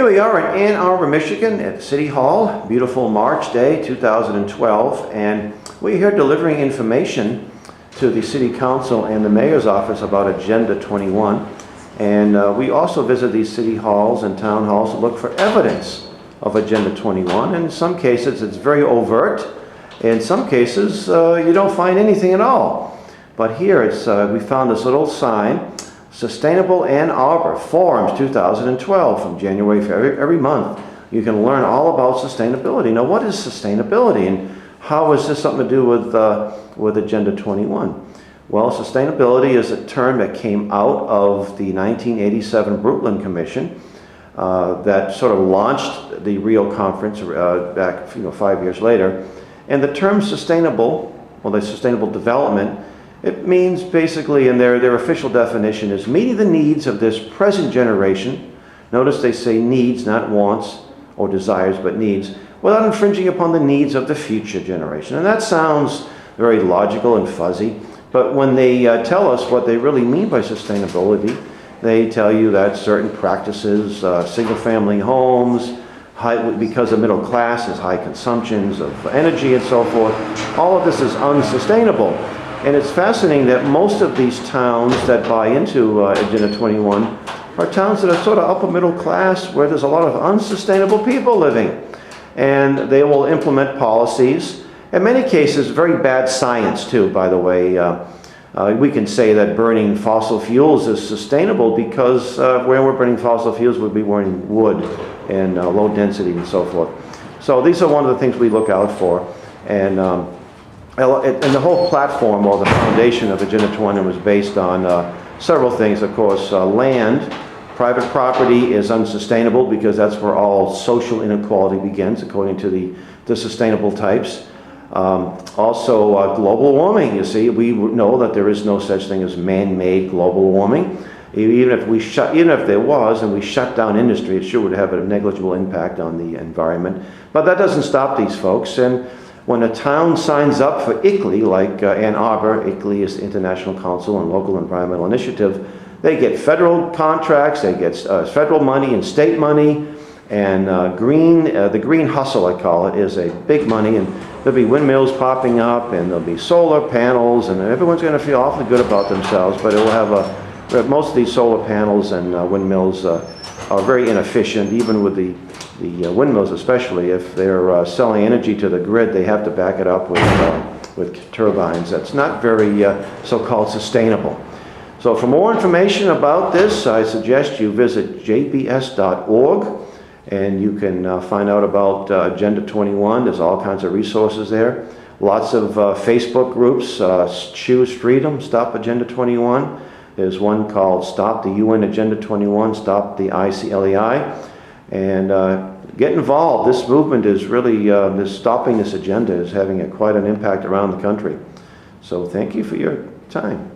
Here we are in Ann Arbor, Michigan at City Hall. Beautiful March day 2012, and we're here delivering information to the City Council and the Mayor's office about Agenda 21. And we also visit these city halls and town halls to look for evidence of Agenda 21. In some cases it's very overt. In some cases you don't find anything at all. But here we found this little sign, Sustainable Ann Arbor Forums 2012, from January for every month. You can learn all about sustainability. Now, what is sustainability, and how is this something to do with Agenda 21? Well, sustainability is a term that came out of the 1987 Brundtland Commission that sort of launched the Rio Conference back 5 years later. And the term sustainable, well, the sustainable development, it means basically, in their official definition, is meeting the needs of this present generation. Notice they say needs, not wants or desires, but needs, without infringing upon the needs of the future generation. And that sounds very logical and fuzzy, but when they tell us what they really mean by sustainability, they tell you that certain practices, single-family homes, because the middle class has high consumptions of energy and so forth, all of this is unsustainable. And it's fascinating that most of these towns that buy into Agenda 21 are towns that are sort of upper middle class, where there's a lot of unsustainable people living. And they will implement policies, in many cases very bad science too, by the way. We can say that burning fossil fuels is sustainable because when we're burning fossil fuels, we'll be burning wood and low density and so forth. So these are one of the things we look out for. And the whole platform, or the foundation of Agenda 21, was based on several things, of course. Land, private property is unsustainable because that's where all social inequality begins, according to the sustainable types. Also, global warming. You see, we know that there is no such thing as man-made global warming. Even if there was, and we shut down industry, it sure would have a negligible impact on the environment. But that doesn't stop these folks. And when a town signs up for ICLEI, like Ann Arbor, ICLEI is the International Council on Local Environmental Initiative, they get federal contracts, they get federal money and state money, and the green hustle, I call it, is a big money, and there'll be windmills popping up, and there'll be solar panels, and everyone's going to feel awfully good about themselves, but it will have most of these solar panels and windmills are very inefficient, even with the windmills especially. If they're selling energy to the grid, they have to back it up with turbines. That's not very so-called sustainable. So for more information about this, I suggest you visit jbs.org, and you can find out about Agenda 21. There's all kinds of resources there. Lots of Facebook groups, Choose Freedom, Stop Agenda 21. There's one called Stop the UN Agenda 21, Stop the ICLEI. And get involved. This movement is really, stopping this agenda is having quite an impact around the country. So thank you for your time.